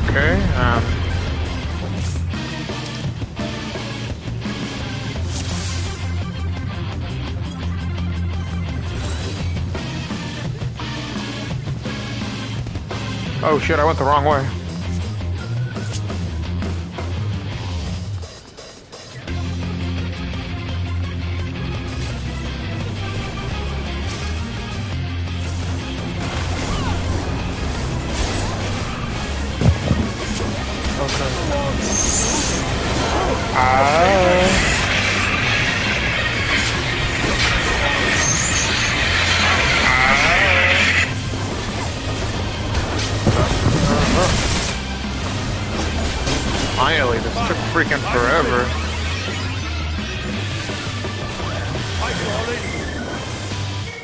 Okay, oh shit, I went the wrong way. Finally, this took freaking forever.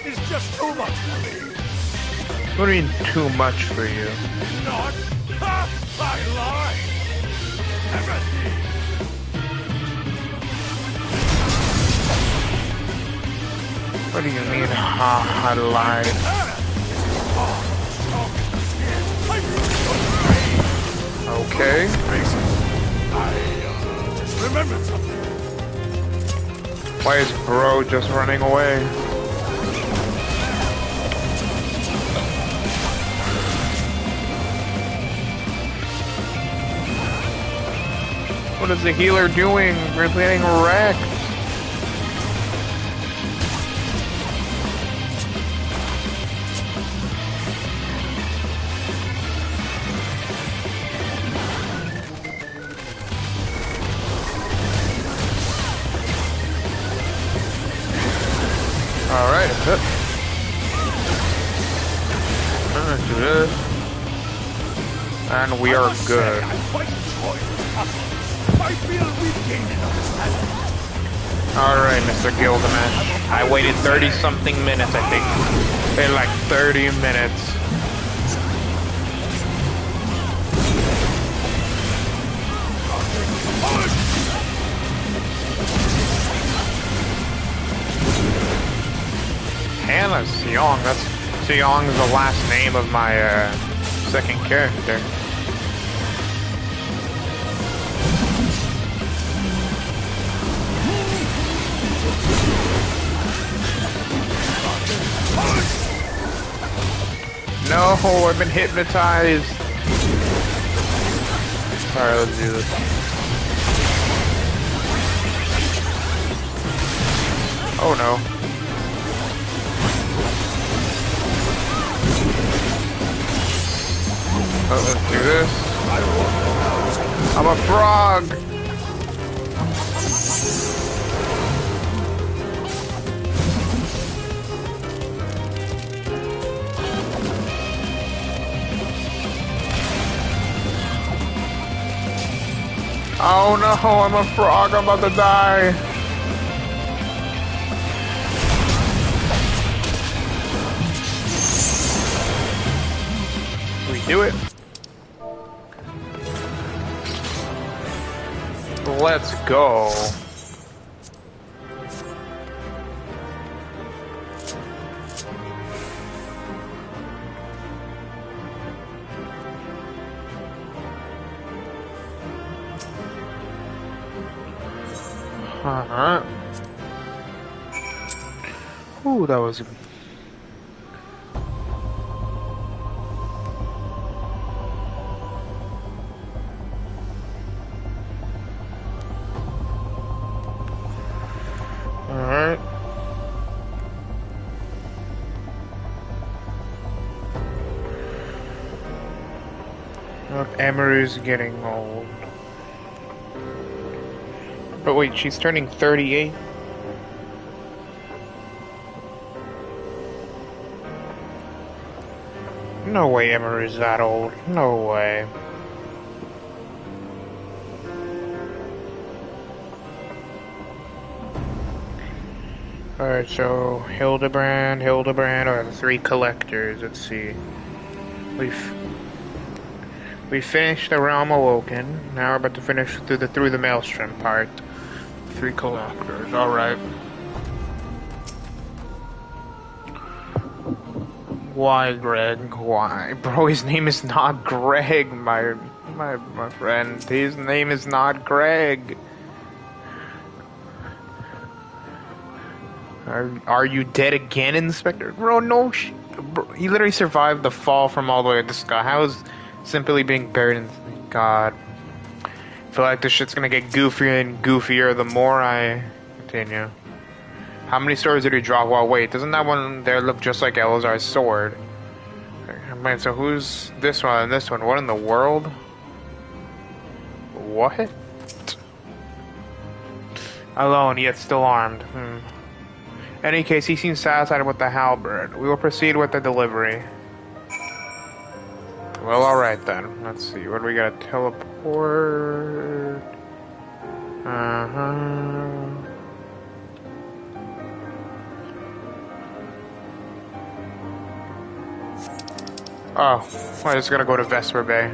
It's just too much for me. What do you mean, too much for you? Not. Ha! I lied. Everything. What do you mean, ha, I lied? Okay. I just remembered something. Why is bro just running away? What is the healer doing? We're getting wrecked. Alright, let's do this. And we are good. I feel we've gained enough talent. Alright, Mr. Gilgamesh. I waited 30-something minutes, I think. Waited like 30 minutes. Hannah Seong. That's Seong is the last name of my second character. No, I've been hypnotized. Alright, let's do this. Oh no. Let's do this. I'm a frog! Oh no, I'm a frog, I'm about to die. We do it. Let's go. Uh-huh. Ooh, that was... Alright. Look, Emery's getting old. But wait, she's turning 38? No way Emery's that old. No way. Alright, so Hildebrand, are the three collectors. Let's see. We finished the Realm Awoken. Now we're about to finish through the Maelstrom part. Three collectors. Alright. Why, Greg? Why? Bro, his name is not Greg, my friend. His name is not Greg. Are you dead again, Inspector? Bro, no bro, he literally survived the fall from all the way to the sky. How is simply being buried in... God. I feel like this shit's gonna get goofier and goofier the more I continue. How many swords did he drop? Well, wait, doesn't that one there look just like Elazar's sword? Man, so who's this one and this one? What in the world? What? Alone, yet still armed. In any case, he seems satisfied with the halberd. We will proceed with the delivery. Well, alright then. Let's see. What do we got? Teleport. Oh, I just gotta go to Vesper Bay.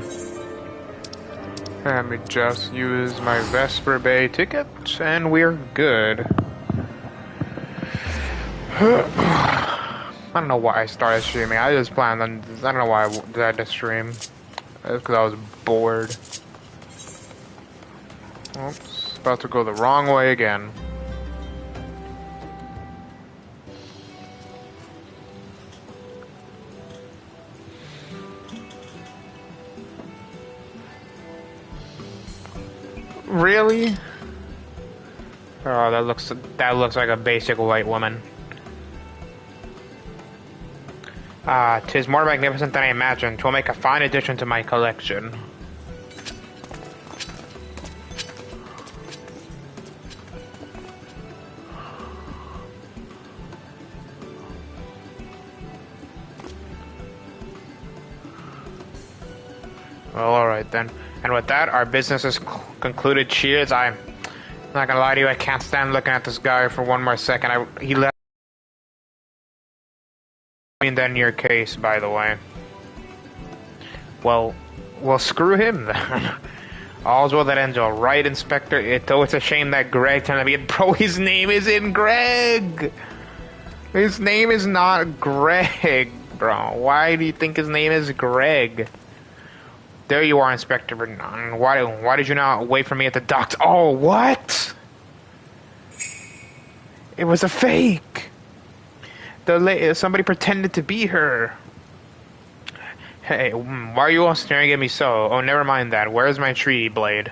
Let me just use my Vesper Bay ticket, and we're good. I don't know why I started streaming. I just planned on... I don't know why I decided to stream. It's because I was bored. Oops. About to go the wrong way again. Really? Oh, that looks like a basic white woman. Ah, 'tis more magnificent than I imagined. 'Twill make a fine addition to my collection. Well, alright then. And with that, our business is concluded. Cheers. I'm not gonna lie to you, I can't stand looking at this guy for one more second. He left me in your case, by the way. Well, screw him then. All's well that ends well, right, Inspector? Though it's a shame that Greg turned to be... Bro, his name isn't Greg! His name is not Greg, bro. Why do you think his name is Greg? There you are, Inspector Vernon. Why did you not wait for me at the docks? Oh, what? It was a fake. Somebody pretended to be her. Hey, why are you all staring at me so? Oh, never mind that. Where's my treaty blade?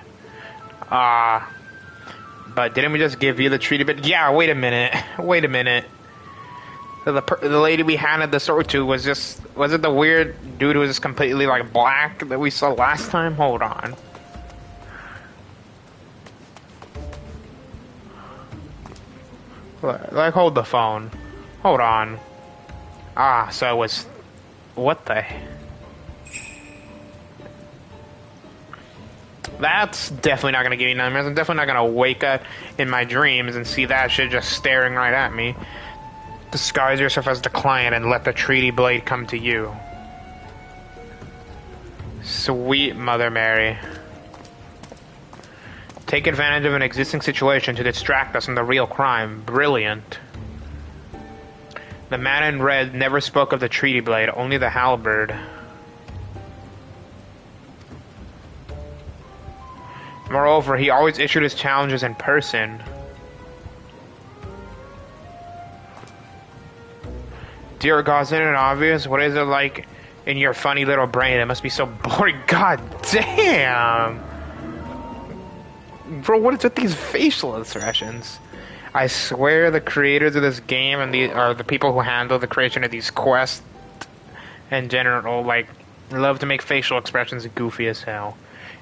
But didn't we just give you the treaty blade? Yeah, wait a minute. Wait a minute. The lady we handed the sword to was it the weird dude who was just completely like black that we saw last time? Hold on. Like, hold the phone. Hold on. So it was... What the... That's definitely not gonna give me nightmares. I'm definitely not gonna wake up in my dreams and see that shit just staring right at me. Disguise yourself as the client and let the treaty blade come to you. Sweet Mother Mary. Take advantage of an existing situation to distract us from the real crime. Brilliant. The man in red never spoke of the treaty blade, only the halberd. Moreover, he always issued his challenges in person. Dear God, isn't it obvious? What is it like in your funny little brain? It must be so boring. God damn! Bro, what is with these facial expressions? I swear the creators of this game and the people who handle the creation of these quests in general, like, love to make facial expressions goofy as hell.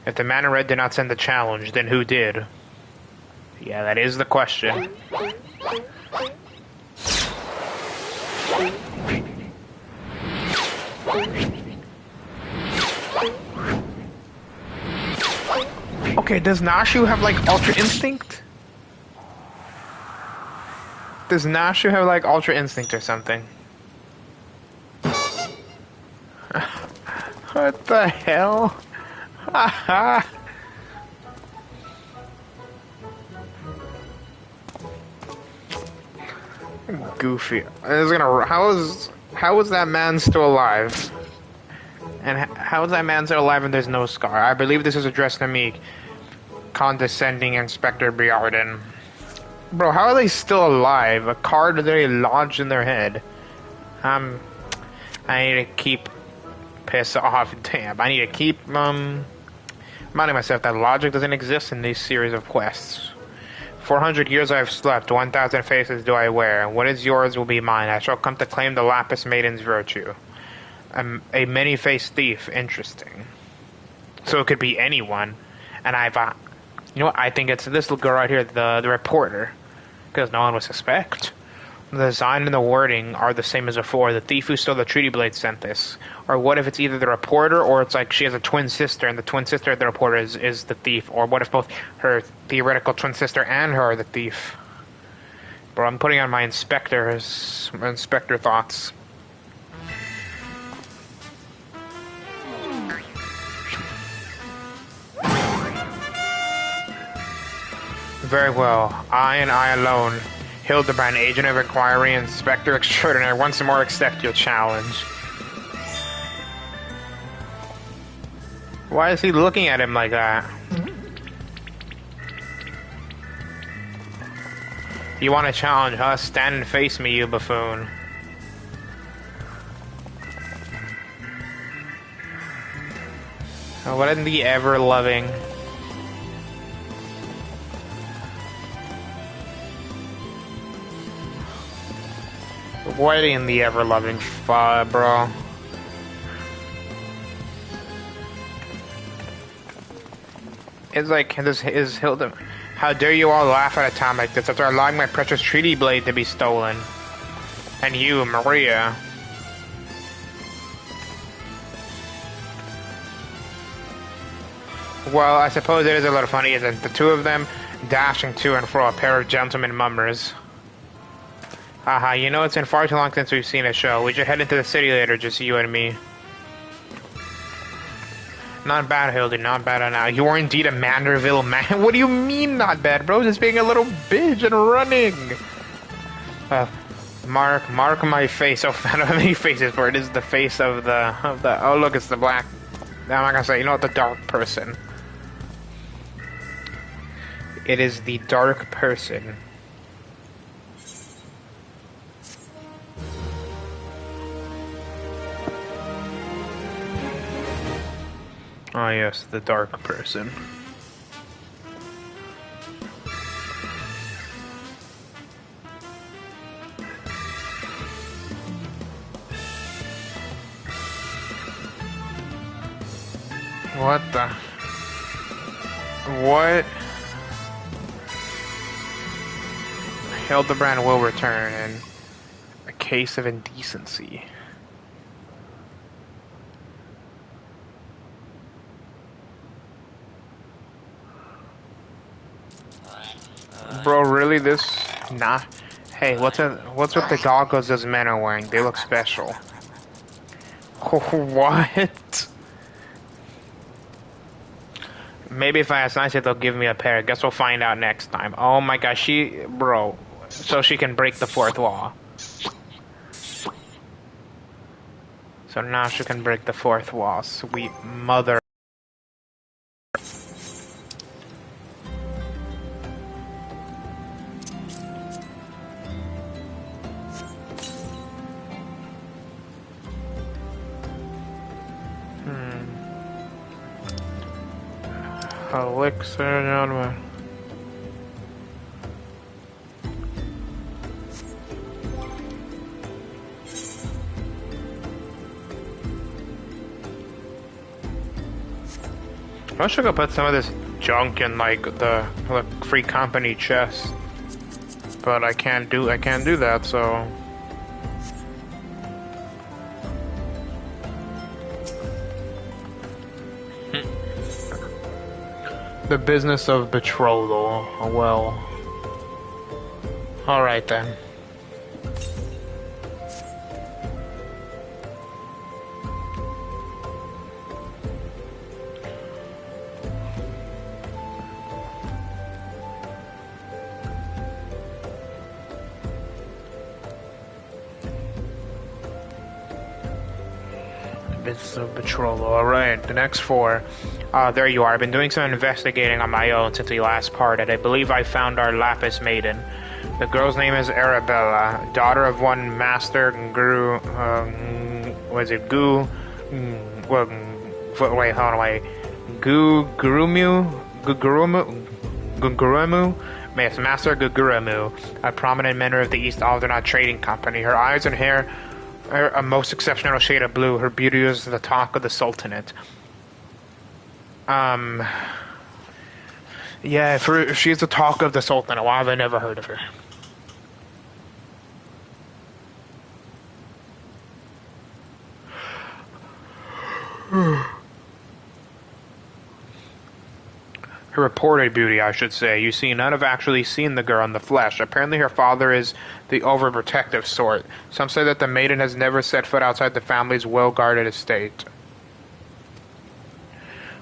If the man in red did not send the challenge, then who did? Yeah, that is the question. Okay, does Nashu have like Ultra Instinct? Does Nashu have like Ultra Instinct or something? What the hell? Haha. Goofy. How is How is that man still alive? And how is that man still alive and there's no scar? I believe this is addressed to me, condescending Inspector Briarden. Bro, how are they still alive? A card they lodged in their head. I need to keep piss off. Damn, I need to keep reminding myself that logic doesn't exist in these series of quests. 400 years I have slept, 1,000 faces do I wear. What is yours will be mine. I shall come to claim the Lapis Maiden's virtue. A many-faced thief. Interesting. So it could be anyone. And I've, you know what? I think it's this little girl right here, the reporter. Because no one would suspect. The design and the wording are the same as before. The thief who stole the treaty blade sent this. Or what if it's either the reporter or it's like she has a twin sister and the twin sister of the reporter is the thief? Or what if both her theoretical twin sister and her are the thief? Bro, I'm putting on my inspector thoughts. Very well. I and I alone. Hildebrand, agent of inquiry, inspector extraordinary, once more accept your challenge. Why is he looking at him like that? You want to challenge, huh? Stand and face me, you buffoon. Oh, what in the ever-loving... What in the ever-loving fire, bro? It's like, this is Hilda. How dare you all laugh at a time like this after allowing my precious treaty blade to be stolen? And you, Maria. Well, I suppose it is a little funny, isn't it? The two of them dashing to and fro, a pair of gentlemen mummers. Haha, you know it's been far too long since we've seen a show. We should head into the city later, just you and me. Not bad, Hildy, not bad at all. You are indeed a Manderville man. What do you mean not bad, bro? Just being a little bitch and running. Mark my face. Oh, I don't have any faces for it. It is the face of the, oh look, it's the black, I'm not gonna say, you know what, the dark person. It is the dark person. Oh yes, the dark person. What the? What? Hildebrand will return in a case of indecency. Bro, really? This? Nah. Hey, what's with the goggles those men are wearing? They look special. What? Maybe if I ask nicely, they'll give me a pair. Guess we'll find out next time. Oh my gosh, bro, so she can break the fourth wall. So now she can break the fourth wall. Sweet mother. Elixir, gentlemen. I should go put some of this junk in like the free company chest, but I can't do that. So. The business of betrothal. Well. Alright then. It's a patrol. Alright, the next four. There you are. I've been doing some investigating on my own since we last parted. I believe I found our Lapis maiden. The girl's name is Arabella, daughter of one master Guru. Was it Gu? Well, wait, hold on, wait. Guguremu? Yes, Master Guguremu, a prominent member of the East Aldernot Trading Company. Her eyes and hair are a most exceptional shade of blue. Her beauty is the talk of the Sultanate. Yeah, if she's the talk of the Sultanate, why have I never heard of her? Her reported beauty, I should say. You see, none have actually seen the girl in the flesh. Apparently her father is the overprotective sort. Some say that the maiden has never set foot outside the family's well-guarded estate.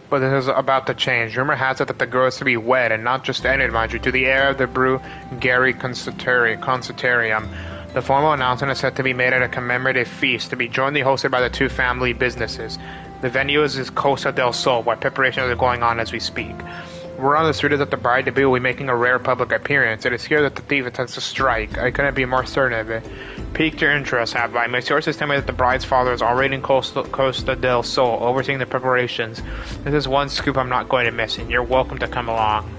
But this is about to change. Rumor has it that the girl is to be wed, and not just any, mind you, to the heir of the brew Gary Consultarium. The formal announcement is set to be made at a commemorative feast to be jointly hosted by the two family businesses. The venue is Costa del Sol, where preparations are going on as we speak. Word on the street is that the bride-to-be will be making a rare public appearance. It is here that the thief intends to strike. I couldn't be more certain of it. Piqued your interest, have I? My sources tell me that the bride's father is already in Costa del Sol, overseeing the preparations. This is one scoop I'm not going to miss, and you're welcome to come along.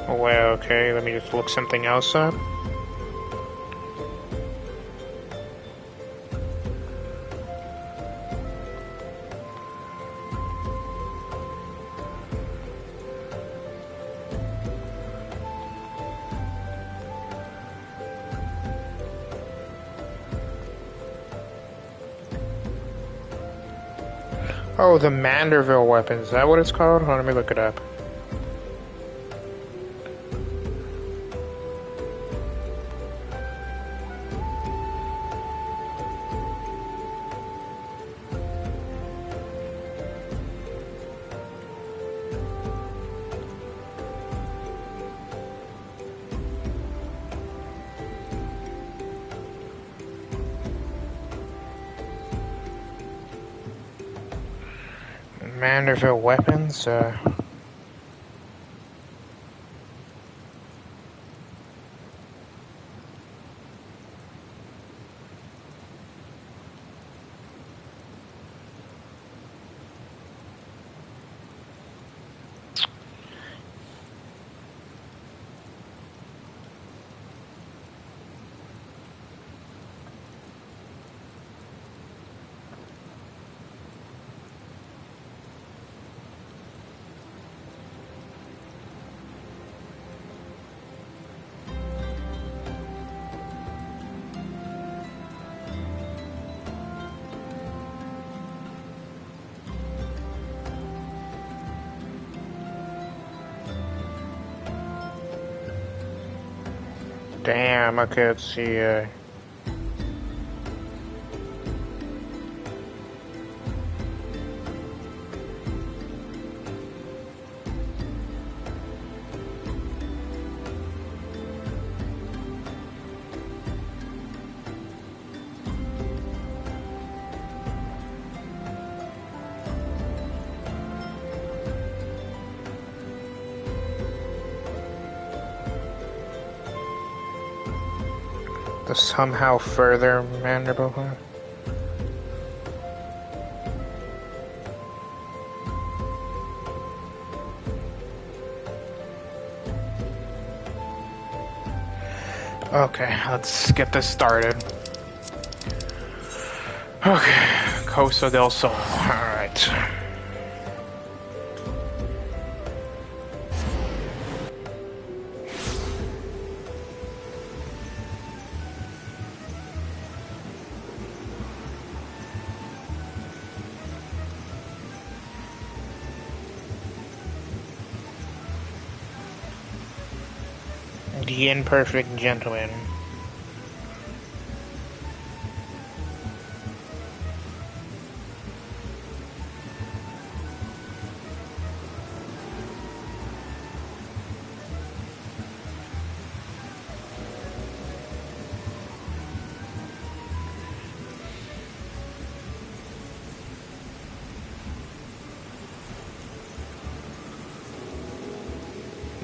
Well, okay, let me just look something else up. Oh, the Manderville weapons. Is that what it's called? Hold on, let me look it up. Manderville weapons, damn, okay, let's see, the somehow further Manderville. Okay, let's get this started. Okay, Costa del Sol. Alright. The Imperfect Gentleman.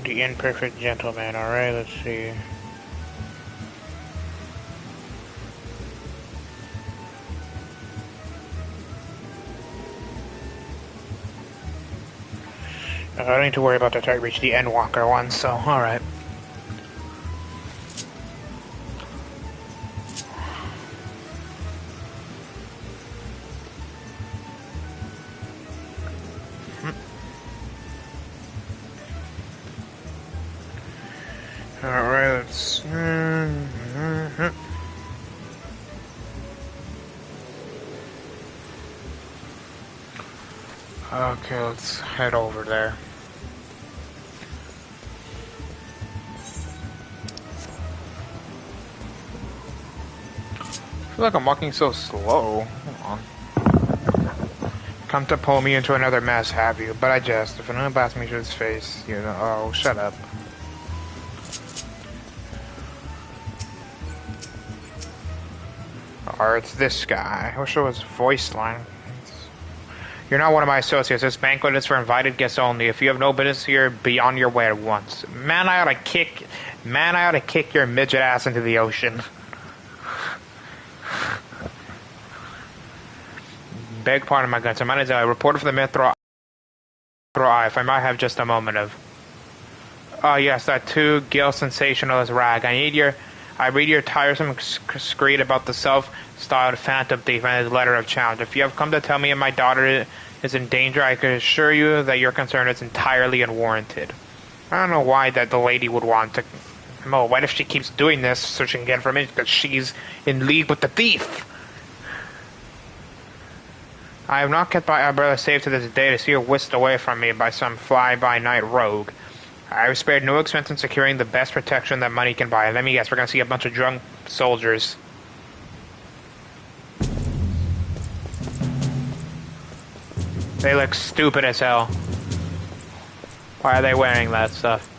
The imperfect gentleman. Alright, let's see. I don't need to worry about that. I reach the Endwalker one, so alright. Alright, let's... Okay, let's head over there. I feel like I'm walking so slow. Hold on. Come to pull me into another mess, have you? But I jest. If anyone blasts me to his face, you know... Oh, shut up. Or it's this guy. I wish it was voice line. You're not one of my associates. This banquet is for invited guests only. If you have no business here, be on your way at once. Man, I ought to kick your midget ass into the ocean. Beg pardon, my guns. My name is a reporter for the Metro Eye. If I might have just a moment of... Oh yes, that too Gil sensationalist rag. I read your tiresome screed about the self-styled phantom thief and his letter of challenge. If you have come to tell me my daughter is in danger, I can assure you that your concern is entirely unwarranted. I don't know why that the lady would want to... Oh, what if she keeps doing this so she can get information? Because she's in league with the thief. I have not kept my umbrella safe to this day to see her whisked away from me by some fly-by-night rogue. I have spared no expense in securing the best protection that money can buy. Let me guess, we're going to see a bunch of drunk soldiers. They look stupid as hell. Why are they wearing that stuff?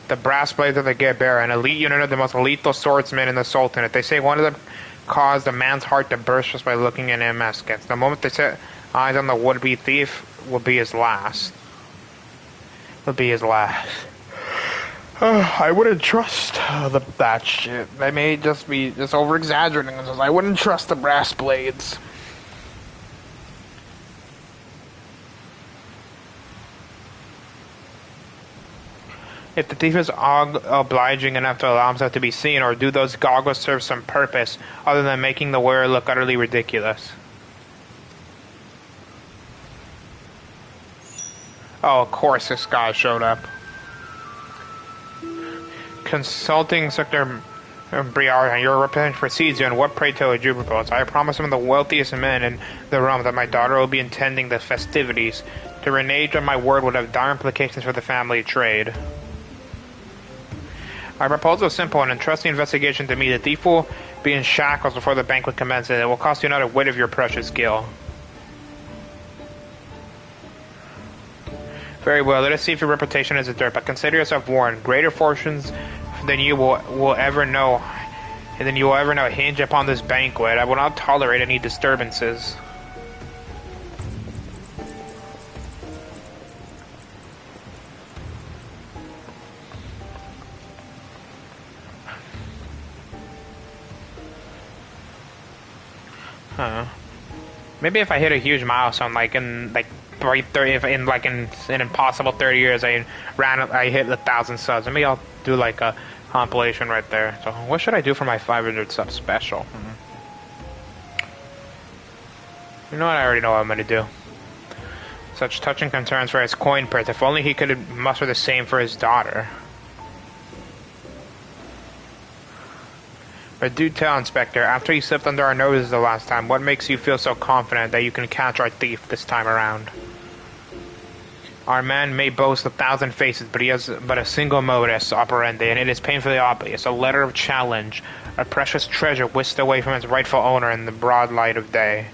The brass blades of the Geber, an elite unit of the most lethal swordsmen in the Sultanate. They say one of them caused a man's heart to burst just by looking at him askance. The moment they set eyes on the would-be thief will be his last. I wouldn't trust that shit. They may just be over-exaggerating. I wouldn't trust the brass blades. If the thief is obliging enough to allow himself to be seen, or do those goggles serve some purpose other than making the wearer look utterly ridiculous? Oh, of course this guy showed up. Consulting Sector Briard, your representative proceeds you, and what pray tell would you propose? I promise him the wealthiest men in the realm that my daughter will be attending the festivities. To renege on my word would have dire implications for the family trade. My proposal is simple and entrust the investigation to me. The thief will be in shackles before the banquet commences. It will cost you another whit of your precious gil. Very well, let us see if your reputation is a dirt, but consider yourself warned. Greater fortunes than you will ever know hinge upon this banquet. I will not tolerate any disturbances. Maybe if I hit a huge milestone, like in like an impossible 30 years, I hit 1,000 subs. Maybe I'll do like a compilation right there. So what should I do for my 500 sub special? You know what? I already know what I'm gonna do. Such touching concerns for his coin purse. If only he could muster the same for his daughter. But do tell, Inspector, after you slipped under our noses the last time, what makes you feel so confident that you can catch our thief this time around? Our man may boast 1,000 faces, but he has but a single modus operandi, and it is painfully obvious. A letter of challenge, a precious treasure whisked away from its rightful owner in the broad light of day.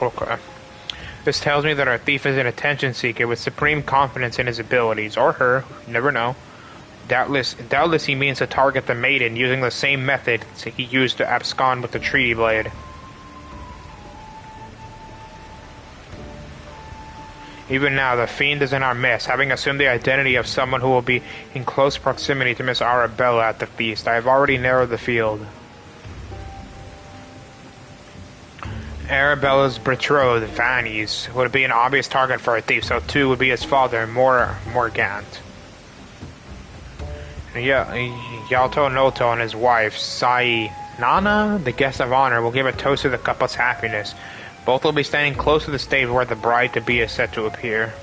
Okay. This tells me that our thief is an attention seeker with supreme confidence in his abilities, or her, you never know. Doubtless he means to target the maiden using the same method he used to abscond with the treaty blade. Even now, the fiend is in our midst, having assumed the identity of someone who will be in close proximity to Miss Arabella at the feast. I have already narrowed the field. Arabella's betrothed, Vannies, would be an obvious target for a thief, so too would be his father, Morgant. Yalto Noto and his wife, Sai Nana, the guest of honor, will give a toast to the couple's happiness. Both will be standing close to the stage where the bride-to-be is set to appear.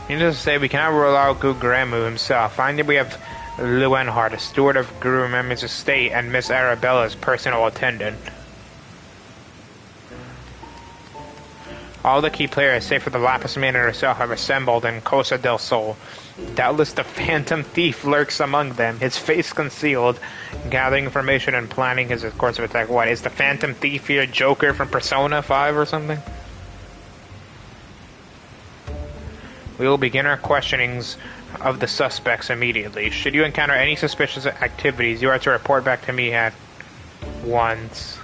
Needless to say, we cannot rule out Gugramu himself. Finally, we have Luenhart, a steward of Guru Memmi's estate, and Miss Arabella's personal attendant. All the key players, save for the Lapis Maiden herself, have assembled in Cosa del Sol. Doubtless the Phantom Thief lurks among them, his face concealed, gathering information and planning his course of attack. What, is the Phantom Thief here Joker from Persona 5 or something? We will begin our questionings of the suspects immediately. Should you encounter any suspicious activities, you are to report back to me at once.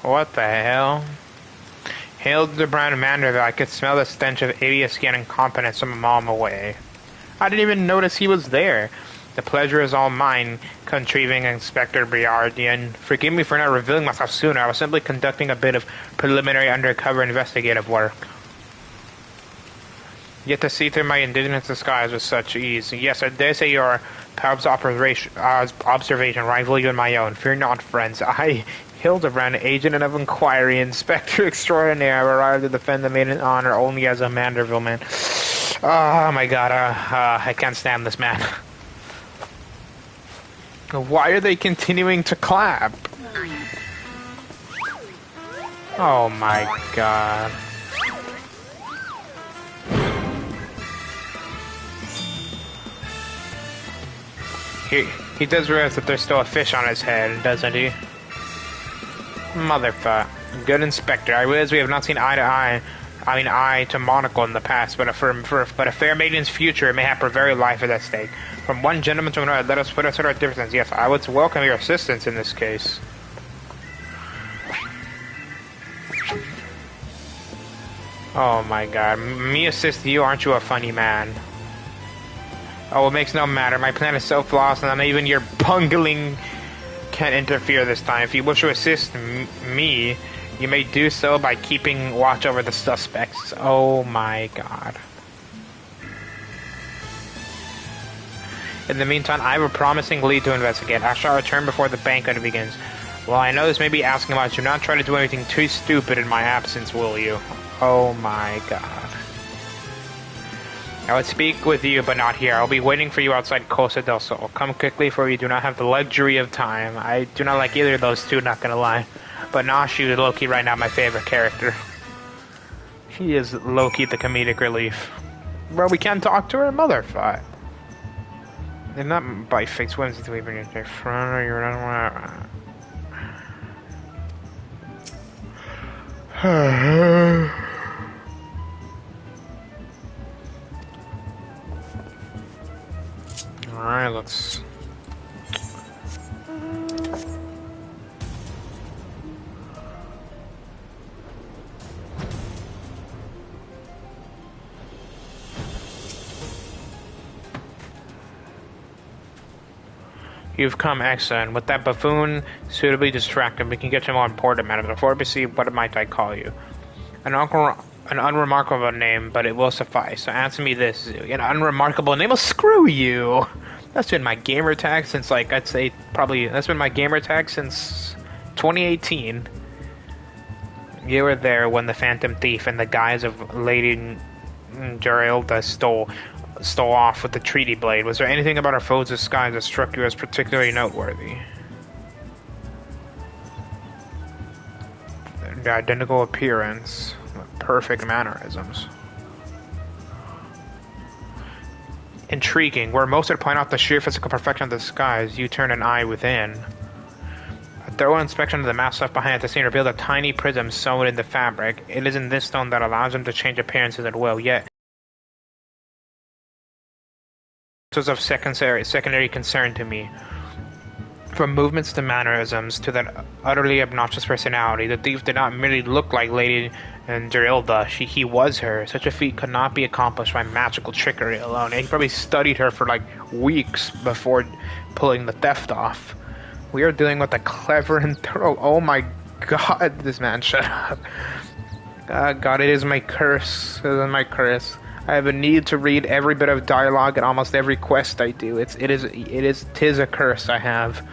What the hell? Hail to the Brown Mandrill, I could smell the stench of idiocy and incompetence from a mile away. I didn't even notice he was there. The pleasure is all mine, contriving Inspector Briardian. Forgive me for not revealing myself sooner. I was simply conducting a bit of preliminary undercover investigative work. Yet to see through my indigenous disguise with such ease. Yes, I dare say your Pab's observation rival you and my own. Fear not, friends. I, Hildebrand, agent of inquiry, inspector extraordinaire, have arrived to defend the maiden honor only as a Manderville man. Oh my god, I can't stand this man. Why are they continuing to clap? Oh my god. He does realize that there's still a fish on his head, doesn't he? Motherfucker. Good inspector. I realize we have not seen eye to monocle in the past, but a fair maiden's future may have her very life at stake. From one gentleman to another, let us put aside our differences. Yes, I would welcome your assistance in this case. Oh my god. Me assist you, aren't you a funny man? Oh, it makes no matter. My plan is so flawless, and not even your bungling can't interfere this time. If you wish to assist me, you may do so by keeping watch over the suspects. Oh my god. In the meantime, I have a promising lead to investigate. I shall return before the banquet begins. Well, I know this may be asking much. Do not try to do anything too stupid in my absence, will you? Oh my god. I would speak with you, but not here. I'll be waiting for you outside Cosa del Sol. Come quickly, for we do not have the luxury of time. I do not like either of those two, not gonna lie. But Nashi is Loki right now my favorite character. He is Loki the comedic relief. Bro, we can't talk to her? Motherfucker. They're not by fake swims until we bring it to front or you're not. Alright, let's... You've come, excellent. With that buffoon suitably distracted, we can get to more important matters. Before we proceed, what might I call you? An unremarkable name, but it will suffice. So answer me this. An unremarkable name? Well, screw you! That's been my gamer tag since, like, I'd say probably... That's been my gamer tag since 2018. You were there when the Phantom Thief in the guise of Lady Geralda stole off with the treaty blade. Was there anything about our foe's disguise that struck you as particularly noteworthy? The identical appearance, perfect mannerisms. Intriguing. Where most would point out the sheer physical perfection of the skies, you turn an eye within. A thorough inspection of the maps left behind at the scene revealed a tiny prism sewn in the fabric. It is in this stone that allows them to change appearances at will, yet this was of secondary concern to me. From movements to mannerisms to that utterly obnoxious personality, the thief did not merely look like Lady Gerilda. He was her. Such a feat could not be accomplished by magical trickery alone. And he probably studied her for like weeks before pulling the theft off. We are dealing with a clever and thorough... Oh my god, this man, shut up. God, it is my curse. It is my curse. I have a need to read every bit of dialogue in almost every quest I do. Tis a curse I have.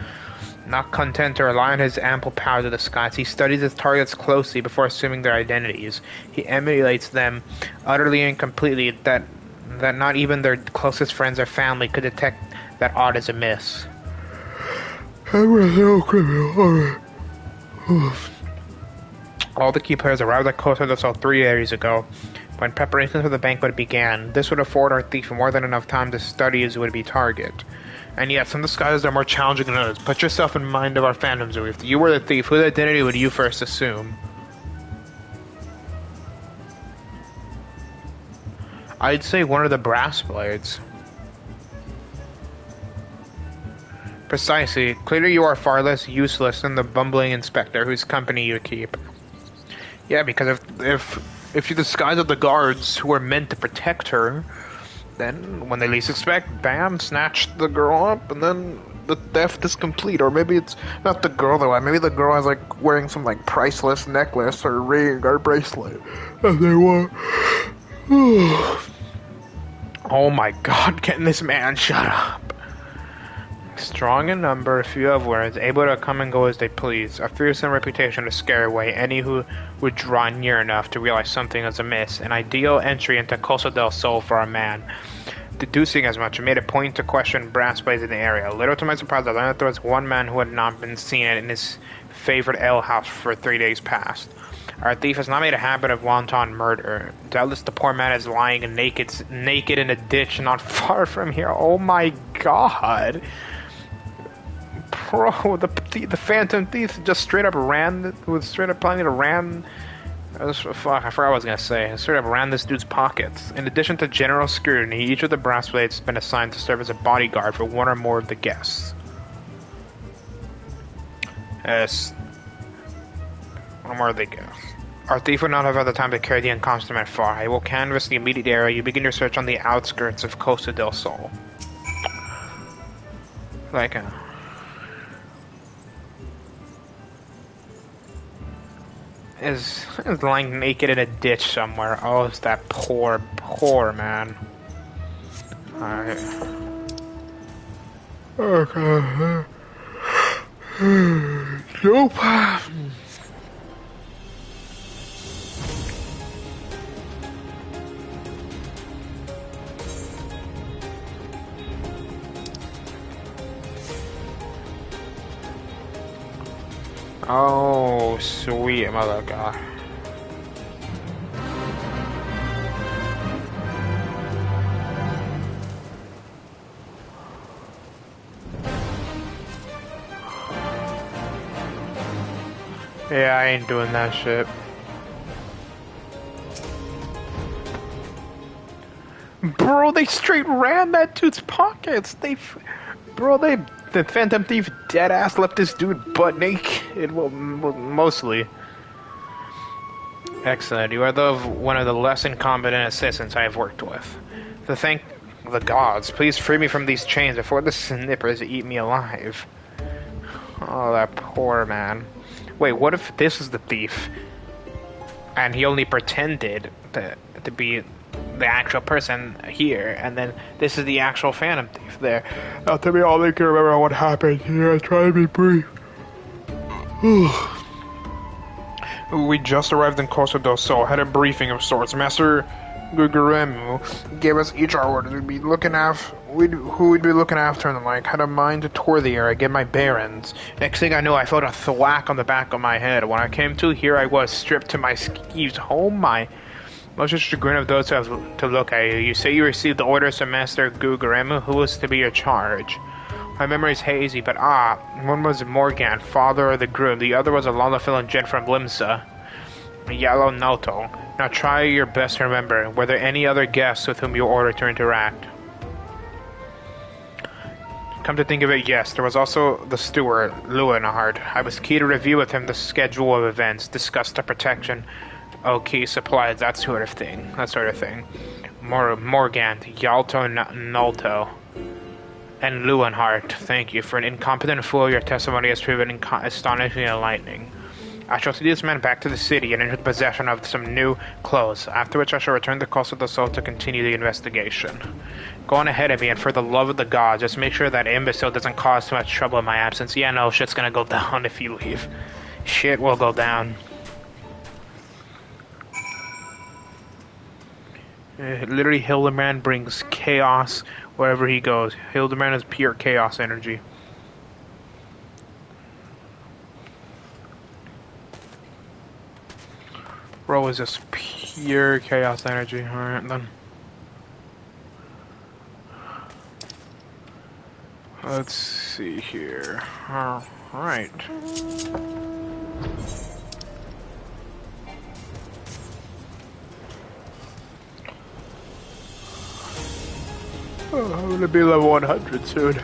Not content to rely on his ample power to the skies, he studies his targets closely before assuming their identities. He emulates them utterly and completely that not even their closest friends or family could detect that aught is amiss. All the key players arrived at Costa del Sol 3 days ago. When preparations for the banquet began, this would afford our thief more than enough time to study his would-be target. And yet, some disguises are more challenging than others. Put yourself in mind of our phantoms. If you were the thief, whose identity would you first assume? I'd say one of the brass blades. Precisely. Clearly you are far less useless than the bumbling inspector whose company you keep. Yeah, because if you disguise as the guards who are meant to protect her, then when they least expect, bam, snatch the girl up, and then the theft is complete. Or maybe it's not the girl though. Maybe the girl is like wearing some like priceless necklace or ring or bracelet, and they want. Oh my God! Can this man shut up? Strong in number, few of words, able to come and go as they please, a fearsome reputation to scare away any who would draw near enough to realize something is amiss. An ideal entry into Costa del Sol for a man. Deducing as much, I made a point to question brass blades in the area. Little to my surprise, I learned that there was one man who had not been seen in his favorite alehouse for 3 days past. Our thief has not made a habit of wanton murder. Doubtless the poor man is lying naked in a ditch not far from here. Oh my God! Bro, the phantom thief just straight up planning to ram. Fuck, I forgot what I was gonna say. Straight up ran this dude's pockets. In addition to general scrutiny, each of the brass blades has been assigned to serve as a bodyguard for one or more of the guests. Yes. One more of the guests. Our thief would not have had the time to carry the instrument far. I will canvass the immediate area. You begin your search on the outskirts of Costa del Sol. Is lying naked in a ditch somewhere. Oh, it's that poor man. Alright. Okay. Nope. Oh, sweet mother God. Yeah, I ain't doing that shit. Bro, they straight ran that dude's pockets. The Phantom Thief deadass left this dude butt naked. Well, mostly. Excellent. You are one of the less incompetent assistants I have worked with. To thank the gods, please free me from these chains before the snippers eat me alive. Oh, that poor man. Wait, what if this is the thief? And he only pretended to be the actual person here, and then this is the actual Phantom Thief there. Now tell me all they can remember what happened here. I try to be brief. We just arrived in Costa del Sol, had a briefing of sorts. Master Guguremu gave us each our orders. Who we'd be looking after and the like. Had a mind to tour the area, get my bearings. Next thing I knew, I felt a thwack on the back of my head. When I came to, here I was, stripped to my skis. Oh my Much to the chagrin of those who have to look at you, you say you received the orders from Master Gugaremu, who was to be your charge. My memory is hazy, but one was Morgan, father of the groom, the other was a Lalafil gent from Limsa, Yellow Noto. Now try your best to remember, were there any other guests with whom you were ordered to interact? Come to think of it, yes, there was also the steward, Leonhard. I was key to review with him the schedule of events, discuss the protection, key supplies, that sort of thing. Morgan, Yalto Nolto, and Leonhardt, thank you. For an incompetent fool, your testimony has proven astonishingly enlightening. I shall see this man back to the city and into the possession of some new clothes, after which I shall return to Costa del Sol to continue the investigation. Go on ahead of me, and for the love of the gods, just make sure that imbecile doesn't cause too much trouble in my absence. Yeah, no, shit's gonna go down if you leave. Shit will go down. Literally, Hildebrand brings chaos wherever he goes. Hildebrand is pure chaos energy. Bro is just pure chaos energy. Alright then. Let's see here. Alright. Oh, I'm gonna be level 100 soon.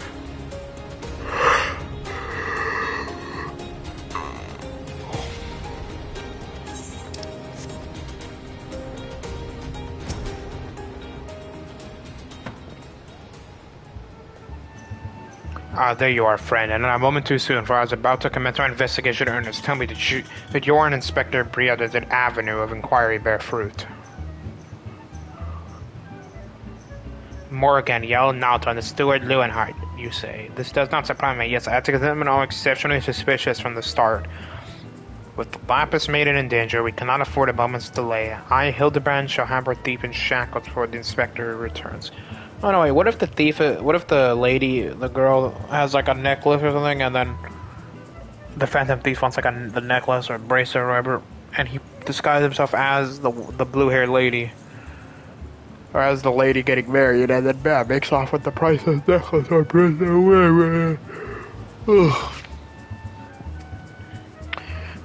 There you are, friend, and a moment too soon, for I was about to commence our investigation in earnest. Tell me, did your and Inspector Briada's avenue of inquiry bear fruit? Morgan, Yell Nauta, and the steward Leonhardt, you say. This does not surprise me. Yes, I had to consider them all exceptionally suspicious from the start. With the Lapis Maiden in danger, we cannot afford a moment's delay. I, Hildebrand, shall have our thief in shackles before the inspector returns. Oh no, wait, what if the lady, the girl, has like a necklace or something, and then the Phantom Thief wants like the necklace or bracelet or whatever, and he disguises himself as the blue-haired lady? Or as the lady getting married, and then bam, makes off with the priceless necklace or bracelet or whatever. Ugh.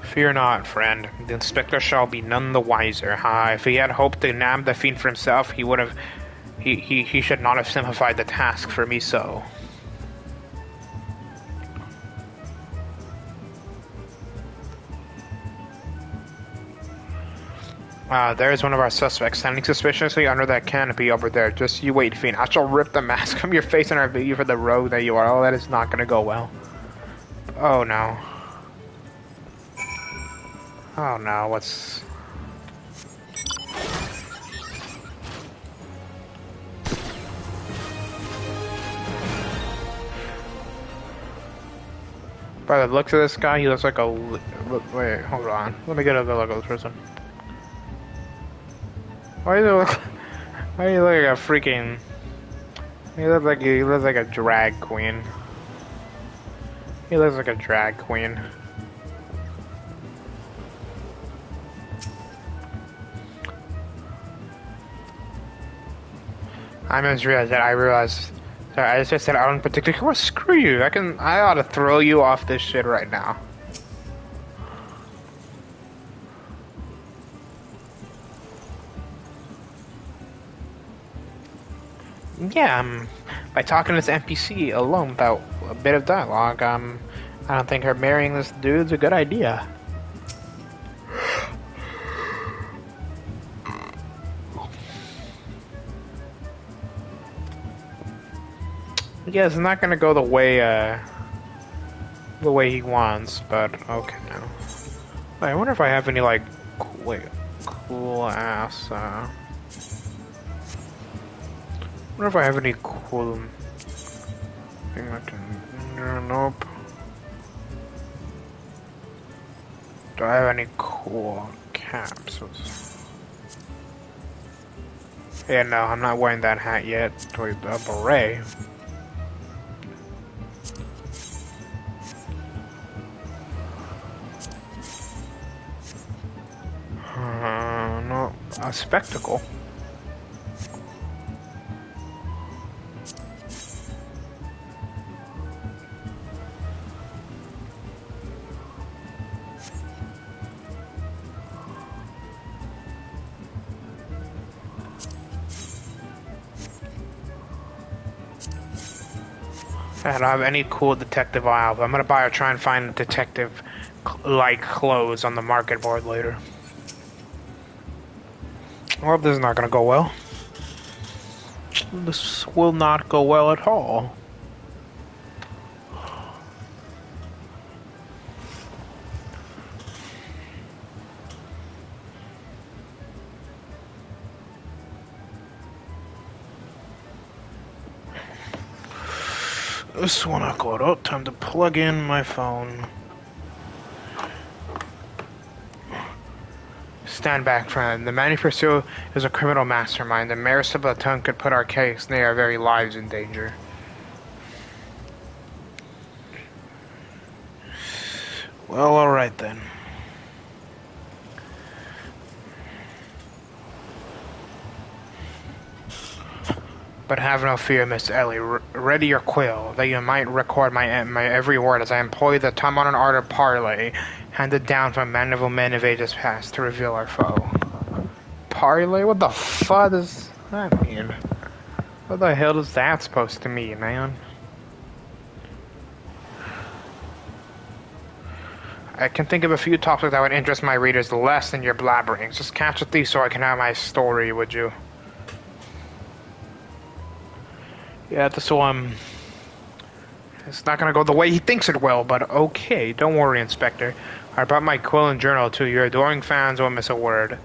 Fear not, friend. The inspector shall be none the wiser. If he had hoped to nab the fiend for himself, he would have... He should not have simplified the task for me so. There's one of our suspects, standing suspiciously under that canopy over there. Just you wait, fiend. I shall rip the mask from your face and reveal you for the rogue that you are. Oh, that is not gonna go well. Oh no. Oh no, what's... By the looks of this guy, he looks like a... Wait, hold on. Let me get a look at this person. Why do you look like a freaking... He looks like a drag queen. He looks like a drag queen. I just realized sorry, I just said I don't particularly. Well, screw you. I ought to throw you off this shit right now. Yeah, by talking to this NPC alone without a bit of dialogue, I don't think her marrying this dude's a good idea. Yeah, it's not gonna go the way he wants, but okay now. I wonder if I have any like cool ass. I wonder if I have any cool thing I can. Nope. Do I have any cool capsules? Yeah, no, I'm not wearing that hat yet. Wait, a beret. No, A spectacle. I don't have any cool detective eye, but I'm gonna buy or try and find detective like clothes on the market board later. Well, this is not gonna go well. This will not go well at all. This will not go at all. Time to plug in my phone. Stand back, friend. The man you pursue is a criminal mastermind. The merest of a tongue could put our case, nay, our very lives in danger. Well, alright then. But have no fear, Miss Ellie. Ready your quill, that you might record my every word as I employ the time on an art of parley, handed down from manifold men of ages past to reveal our foe. Parley? What the fuck does that mean? What the hell is that supposed to mean, man? I can think of a few topics that would interest my readers less than your blabberings. Just catch these so I can have my story, would you? Yeah, this one... It's not gonna go the way he thinks it will, but okay. Don't worry, Inspector. I brought my quill and journal too. Your adoring fans won't miss a word.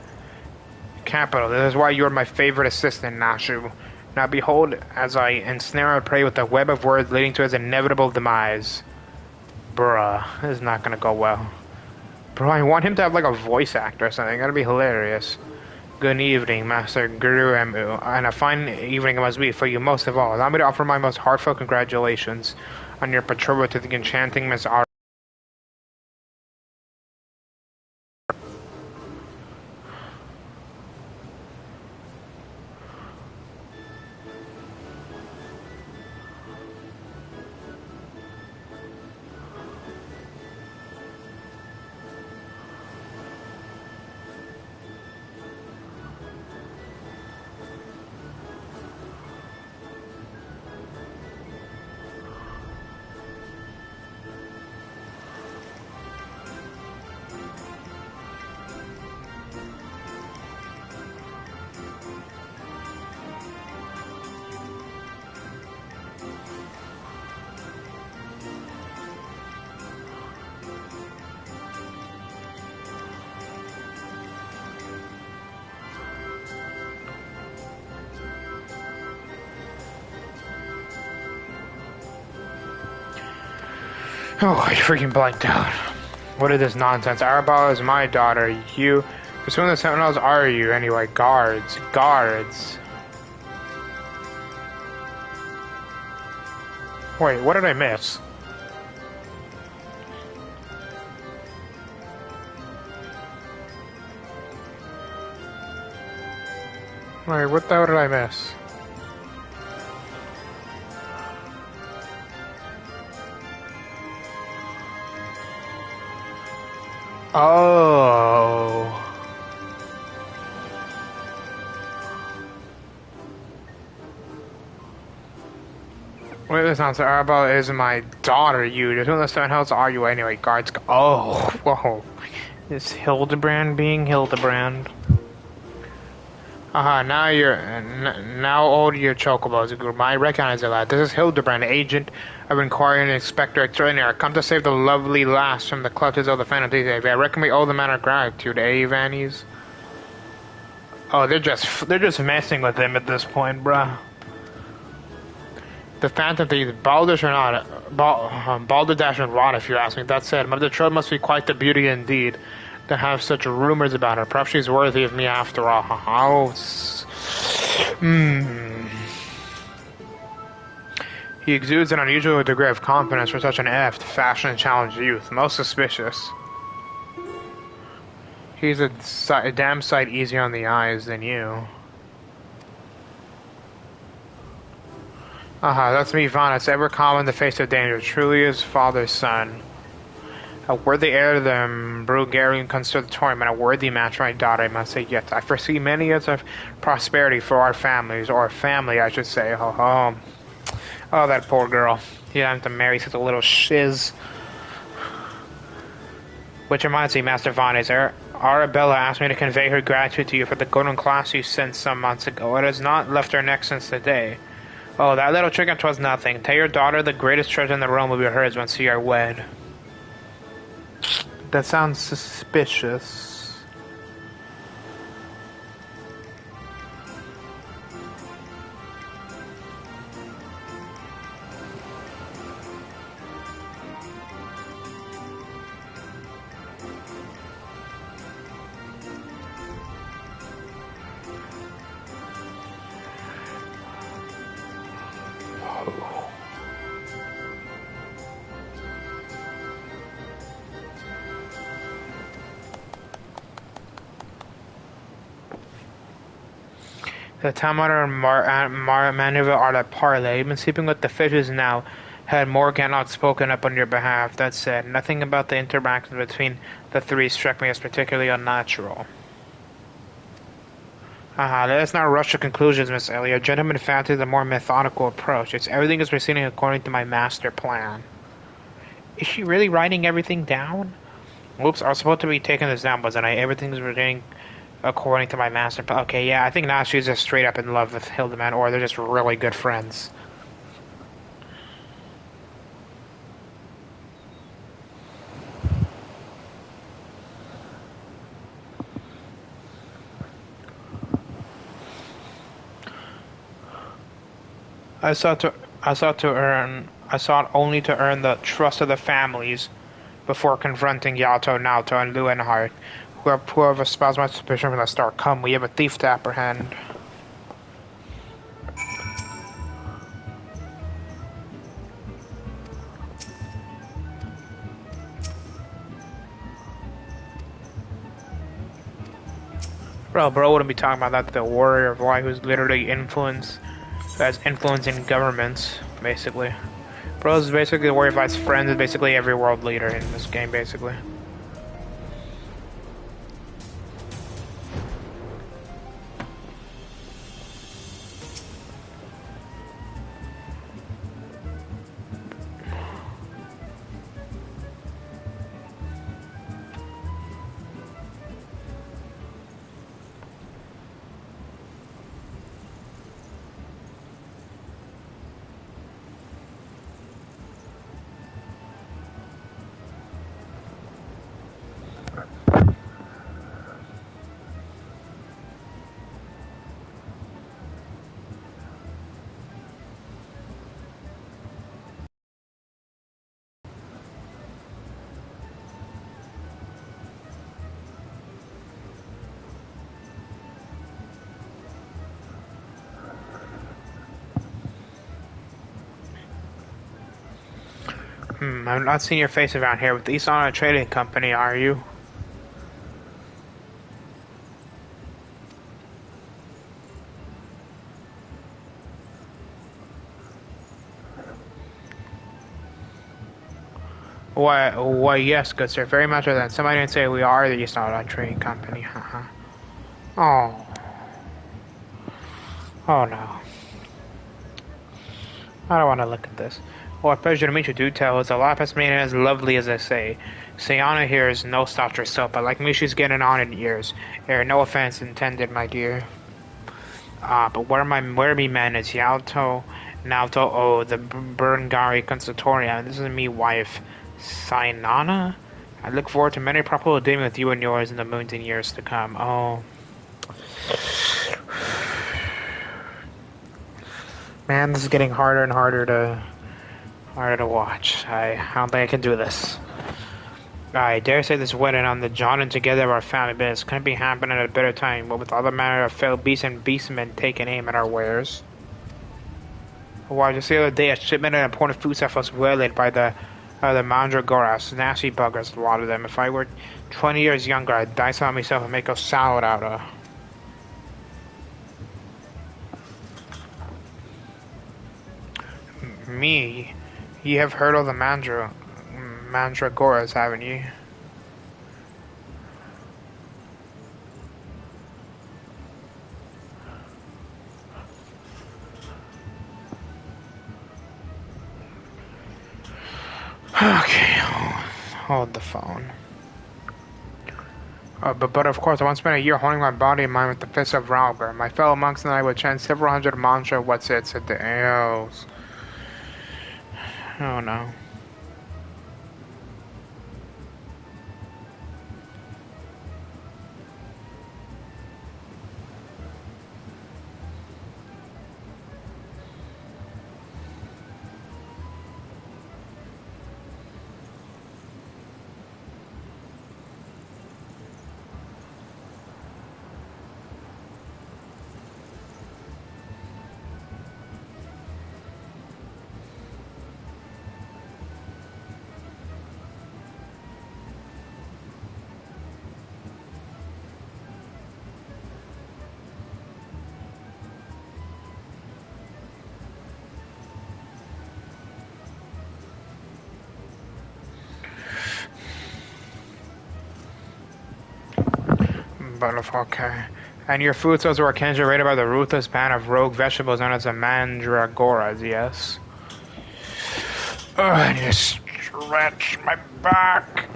Capital. This is why you're my favorite assistant, Nashu. Now behold, as I ensnare our prey with a web of words leading to his inevitable demise. Bruh, this is not gonna go well. Bro, I want him to have like a voice actor or something. That'd be hilarious. Good evening, Master Guru Emu, and a fine evening it must be for you most of all. Allow me to offer my most heartfelt congratulations on your betrothal to the enchanting Miss R. Oh, I freaking blanked out. What is this nonsense? Arabella is my daughter. You... Pursuing the Sentinels are you, anyway? Guards. Guards. Wait, what did I miss? Wait, what the hell did I miss? Oh. Wait, this sounds like Arabella is my daughter, you. Who the Sentinels are you anyway? Guards. Oh, whoa. Is Hildebrand being Hildebrand? Now you're... now old your chocobos, group. I recognize it, lad. This is Hildebrand, agent of Inquiry and Inspector Extraordinaire. Come to save the lovely lass from the clutches of the Phantom Thief. I reckon we owe the man our gratitude, eh, Vannies? Oh, they're just messing with him at this point, bruh. The Phantom Thief, baldish or not, balderdash and rot, if you ask me. That said, Mother Trode must be quite the beauty indeed to have such rumors about her. Perhaps she's worthy of me after all. Oh, He exudes an unusual degree of confidence for such an apt, fashion-challenged youth. Most suspicious. He's a damn sight easier on the eyes than you. Let's be honest. Ever calm in the face of danger. Truly his father's son. A worthy heir to the Bulgarian conservatorium and a worthy match for my daughter, I must say. Yet I foresee many years of prosperity for our families, or family, I should say. Oh, that poor girl. You have to marry such a little shiz. Which reminds me, Master Vanes, Arabella asked me to convey her gratitude to you for the golden class you sent some months ago. It has not left her neck since the day. Oh, that little trick was nothing. Tell your daughter the greatest treasure in the realm will be hers once you are wed. That sounds suspicious. The thermometer and maneuver are at parley. You've been sleeping with the fishes now. Had Morgan not spoken up on your behalf, that said, nothing about the interaction between the three struck me as particularly unnatural. Let us not rush to conclusions, Miss Elliot. Gentlemen fancy the more methodical approach. Everything is proceeding according to my master plan. Is she really writing everything down? Oops, I was supposed to be taking this down, wasn't I? Everything's proceeding according to my master plan. Okay, yeah, I think now she's just straight up in love with Hildeman, or they're just really good friends. I sought only to earn the trust of the families before confronting Yalto, Naoto, and Lewenhart, who have espoused my suspicion from the start. Come, we have a thief to apprehend. Bro wouldn't be talking about that. The warrior of light who's literally has influence in governments, basically. Bro's basically the warrior of light's friend is basically every world leader in this game, basically. I'm not seeing your face around here, but East on a trading company, are you? Why, yes, good sir, very much of that. Somebody didn't say we are the East on a trading company, haha. Oh. Oh no. I don't want to look at this. Well, a pleasure to meet you, do tell. Is the Lapis maiden as lovely as I say? Sayana here is no slouch herself, but like me, she's getting on in years. No offense intended, my dear. But where are me men is Yalto, Naoto, oh, the Burngari Consultorium. This is me, wife, Sainana? I look forward to many probable dealing with you and yours in the moons and years to come. Oh. Man, this is getting harder and harder to watch. I don't think I can do this. I dare say this wedding on the joining together of our family business couldn't be happening at a better time, but with all the manner of fellow beasts and beastmen taking aim at our wares. Why, just the other day, a shipment of important foodstuff was waylaid by the The mandragoras, nasty buggers, a lot of them. If I were 20 years younger, I'd dice on myself and make a salad out of. Me? You have heard of the mandragoras, haven't you? Okay, hold the phone. But of course, I once spent a year holding my body and mind with the fist of Rauger. My fellow monks and I would chant several hundred mantra what's it said the arrows. Oh no. But okay. And your food sources were generated by the ruthless band of rogue vegetables known as the mandragoras, yes? I need to stretch my back.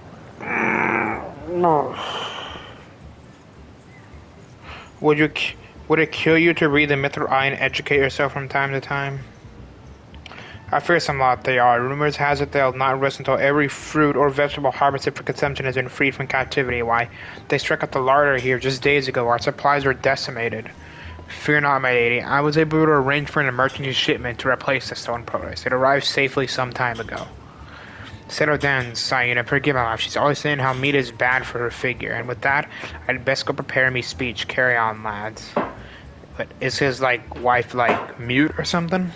Would you? Would it kill you to read the Mithril Eye and educate yourself from time to time? I fear some lot they are. Rumors has it they'll not rest until every fruit or vegetable harvested for consumption has been freed from captivity. Why, they struck up the larder here just days ago. Our supplies were decimated. Fear not, my lady. I was able to arrange for an emergency shipment to replace the stone produce. It arrived safely some time ago. Settle down, Sayun, and forgive my wife. She's always saying how meat is bad for her figure. And with that, I'd best go prepare me speech. Carry on, lads. But is his, wife, mute or something?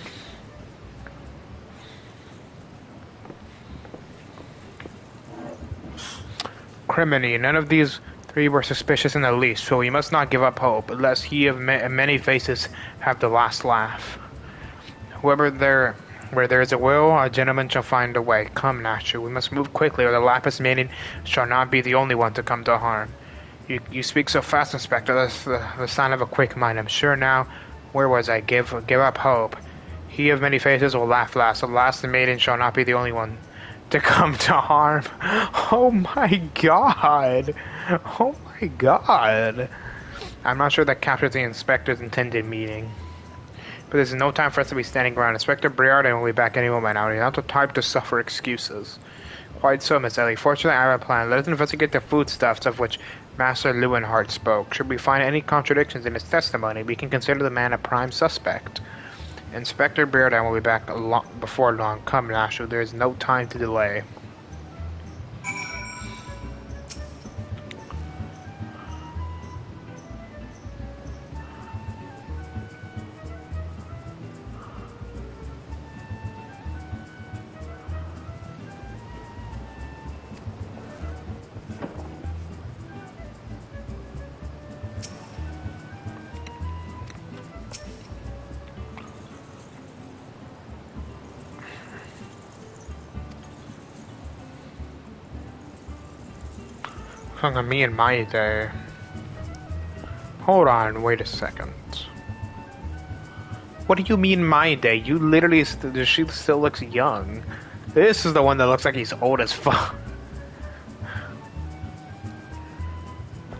Criminy, none of these three were suspicious in the least, so we must not give up hope, lest he of many faces have the last laugh. Where there is a will, a gentleman shall find a way. Come, Nashu, we must move quickly, or the Lapis maiden shall not be the only one to come to harm. You speak so fast, Inspector. That's the sign of a quick mind. I'm sure now. Where was I? Give up hope. He of many faces will laugh last. Alas, the maiden shall not be the only one to come to harm. Oh my god. Oh my god. I'm not sure that captures the inspector's intended meaning. But there's no time for us to be standing around. Inspector Briarden will be back any moment now. He's not the type to suffer excuses. Quite so, Miss Ellie. Fortunately, I have a plan. Let us investigate the foodstuffs of which Master Lewinhart spoke. Should we find any contradictions in his testimony, we can consider the man a prime suspect. Inspector Briarden will be back before long. Come, Nashu. There is no time to delay. On me and my day. Hold on, wait a second. What do you mean my day? You literally, she still looks young. This is the one that looks like he's old as fuck.